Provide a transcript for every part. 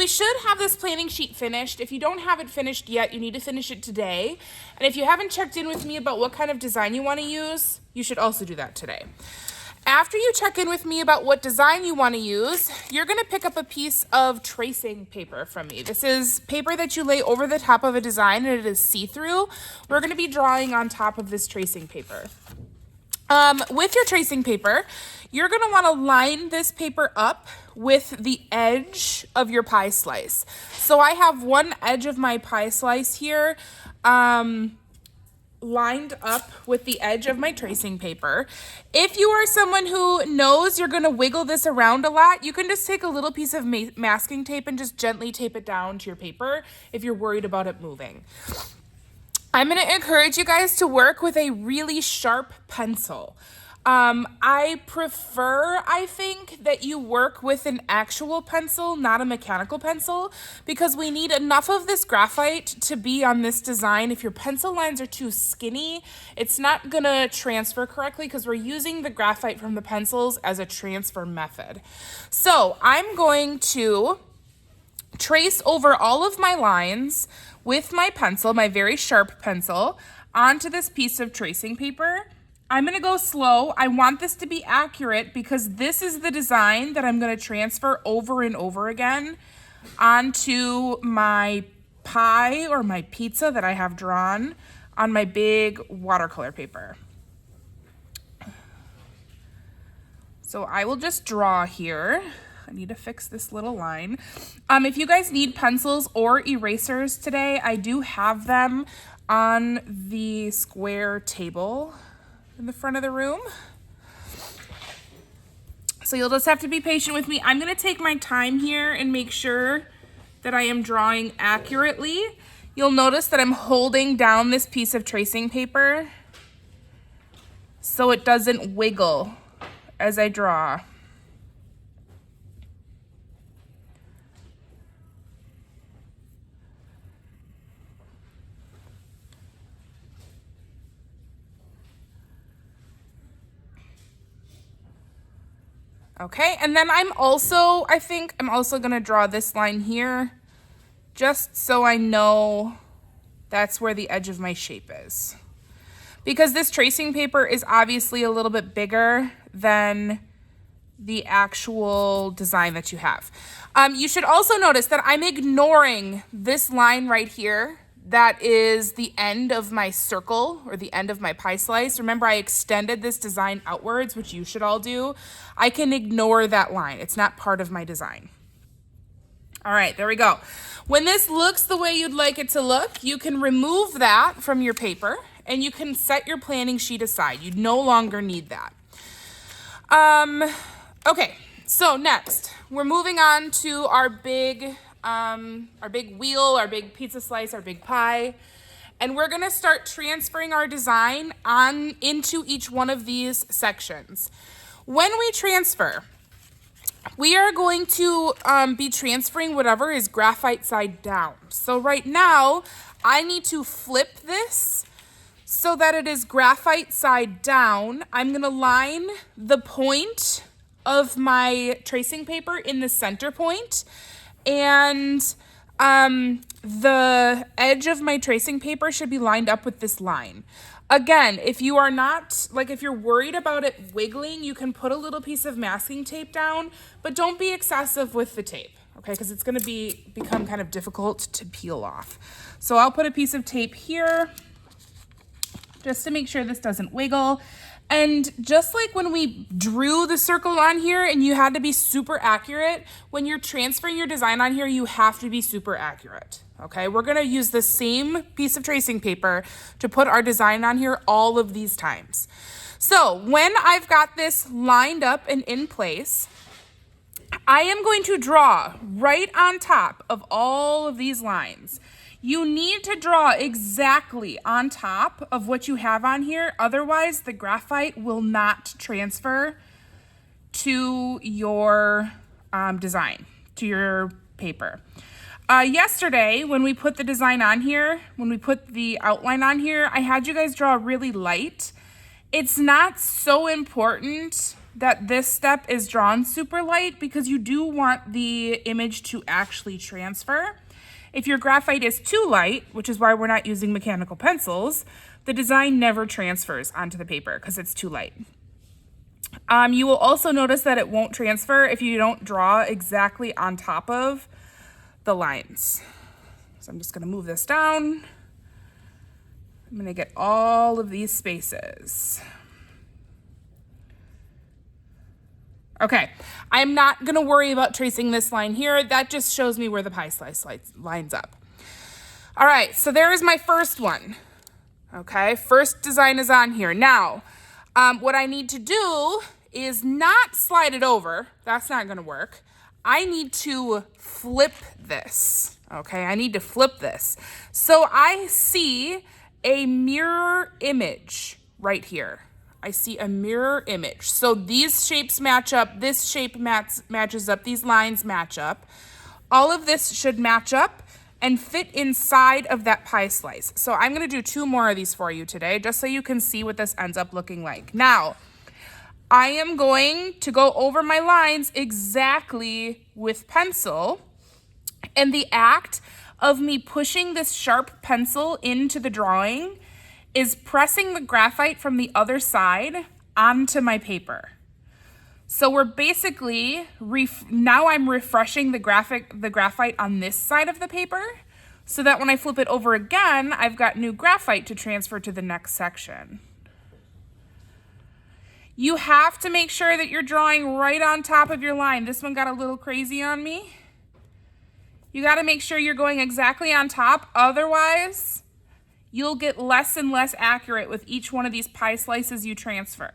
we should have this planning sheet finished. If you don't have it finished yet, you need to finish it today. And if you haven't checked in with me about what kind of design you want to use, you should also do that today. After you check in with me about what design you want to use, you're going to pick up a piece of tracing paper from me. This is paper that you lay over the top of a design and it is see-through. We're going to be drawing on top of this tracing paper. With your tracing paper, you're going to want to line this paper up with the edge of your pie slice. So I have one edge of my pie slice here lined up with the edge of my tracing paper. If you are someone who knows you're going to wiggle this around a lot, you can just take a little piece of masking tape and just gently tape it down to your paper if you're worried about it moving. I'm going to encourage you guys to work with a really sharp pencil. I prefer, I think, that you work with an actual pencil, not a mechanical pencil, because we need enough of this graphite to be on this design. If your pencil lines are too skinny, it's not gonna transfer correctly because we're using the graphite from the pencils as a transfer method. So I'm going to trace over all of my lines with my pencil, my very sharp pencil, onto this piece of tracing paper. I'm going to go slow. I want this to be accurate because this is the design that I'm going to transfer over and over again onto my pie or my pizza that I have drawn on my big watercolor paper. So I will just draw here. I need to fix this little line. If you guys need pencils or erasers today, I do have them on the square table in the front of the room. So you'll just have to be patient with me. I'm going to take my time here and make sure that I am drawing accurately. You'll notice that I'm holding down this piece of tracing paper so it doesn't wiggle as I draw. Okay, and then I think I'm also gonna draw this line here, just so I know that's where the edge of my shape is. Because this tracing paper is obviously a little bit bigger than the actual design that you have. You should also notice that I'm ignoring this line right here. That is the end of my circle or the end of my pie slice. Remember, I extended this design outwards, which you should all do. I can ignore that line. It's not part of my design. All right, there we go. When this looks the way you'd like it to look, you can remove that from your paper and you can set your planning sheet aside. You no longer need that. Okay, so next, we're moving on to our big wheel, our big pizza slice, our big pie. And we're gonna start transferring our design on into each one of these sections. When we transfer, we are going to be transferring whatever is graphite side down. So right now, I need to flip this so that it is graphite side down. I'm gonna line the point of my tracing paper in the center point, and the edge of my tracing paper should be lined up with this line. Again, if you are not, if you're worried about it wiggling, you can put a little piece of masking tape down, but don't be excessive with the tape, okay? Because it's gonna become kind of difficult to peel off. So I'll put a piece of tape here just to make sure this doesn't wiggle. And just like when we drew the circle on here and you had to be super accurate, when you're transferring your design on here, you have to be super accurate, okay? We're gonna use the same piece of tracing paper to put our design on here all of these times. So when I've got this lined up and in place, I am going to draw right on top of all of these lines. You need to draw exactly on top of what you have on here. Otherwise, the graphite will not transfer to your design, to your paper. Yesterday, when we put the design on here, when we put the outline on here, I had you guys draw really light. It's not so important that this step is drawn super light because you do want the image to actually transfer. If your graphite is too light, which is why we're not using mechanical pencils, the design never transfers onto the paper because it's too light. You will also notice that it won't transfer if you don't draw exactly on top of the lines. So I'm just going to move this down. I'm going to get all of these spaces. Okay, I'm not going to worry about tracing this line here. That just shows me where the pie slice lines up. All right, so there is my first one. Okay, first design is on here. Now, what I need to do is not slide it over. That's not going to work. I need to flip this. Okay, I need to flip this. So I see a mirror image right here. I see a mirror image. So these shapes match up, this shape matches up, these lines match up. All of this should match up and fit inside of that pie slice. So I'm gonna do 2 more of these for you today, just so you can see what this ends up looking like. Now, I am going to go over my lines exactly with pencil, and the act of me pushing this sharp pencil into the drawing is pressing the graphite from the other side onto my paper. So we're basically, now I'm refreshing the graphite on this side of the paper so that when I flip it over again, I've got new graphite to transfer to the next section. You have to make sure that you're drawing right on top of your line. This one got a little crazy on me. You got to make sure you're going exactly on top, otherwise you'll get less and less accurate with each one of these pie slices you transfer.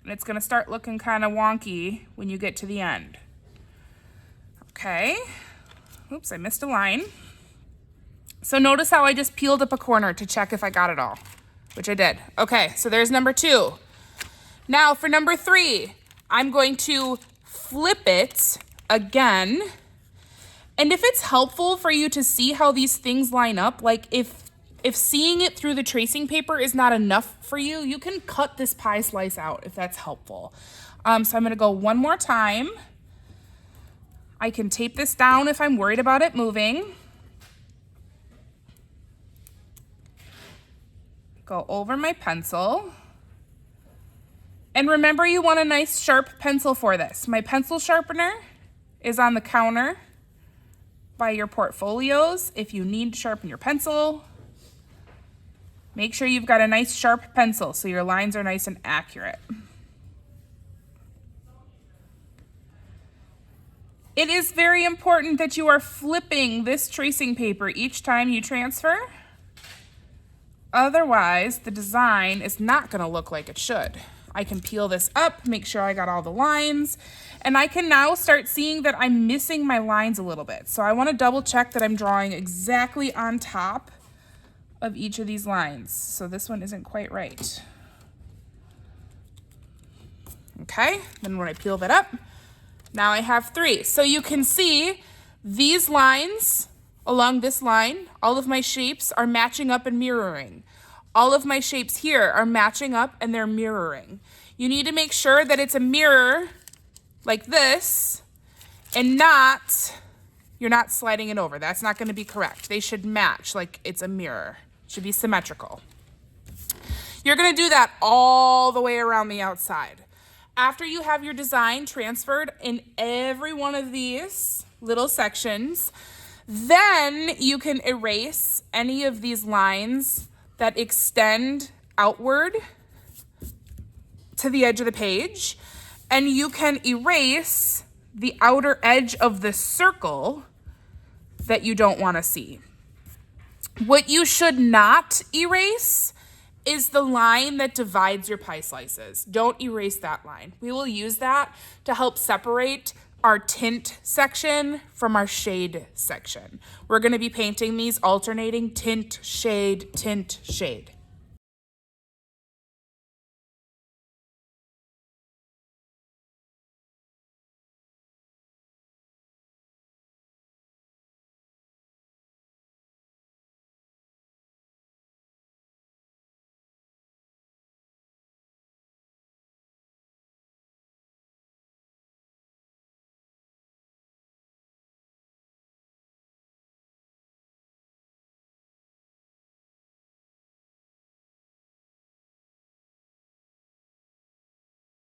And it's gonna start looking kind of wonky when you get to the end. Okay, oops, I missed a line. So notice how I just peeled up a corner to check if I got it all, which I did. Okay, so there's number 2. Now for number 3, I'm going to flip it again. And if it's helpful for you to see how these things line up, like if seeing it through the tracing paper is not enough for you, you can cut this pie slice out if that's helpful. So I'm gonna go one more time. I can tape this down if I'm worried about it moving. Go over my pencil. And remember, you want a nice sharp pencil for this. My pencil sharpener is on the counter by your portfolios if you need to sharpen your pencil. Make sure you've got a nice sharp pencil so your lines are nice and accurate. It is very important that you are flipping this tracing paper each time you transfer. Otherwise, the design is not going to look like it should. I can peel this up, make sure I got all the lines, and I can now start seeing that I'm missing my lines a little bit. So I want to double check that I'm drawing exactly on top of each of these lines. So this one isn't quite right. Okay, then when I peel that up, now I have 3. So you can see these lines along this line, all of my shapes are matching up and mirroring. All of my shapes here are matching up and they're mirroring. You need to make sure that it's a mirror like this and you're not sliding it over. That's not going to be correct. They should match like it's a mirror. It should be symmetrical. You're going to do that all the way around the outside. After you have your design transferred in every one of these little sections, then you can erase any of these lines that extend outward to the edge of the page, and you can erase the outer edge of the circle that you don't want to see. What you should not erase is the line that divides your pie slices. Don't erase that line. We will use that to help separate our tint section from our shade section. We're going to be painting these alternating tint, shade, tint, shade.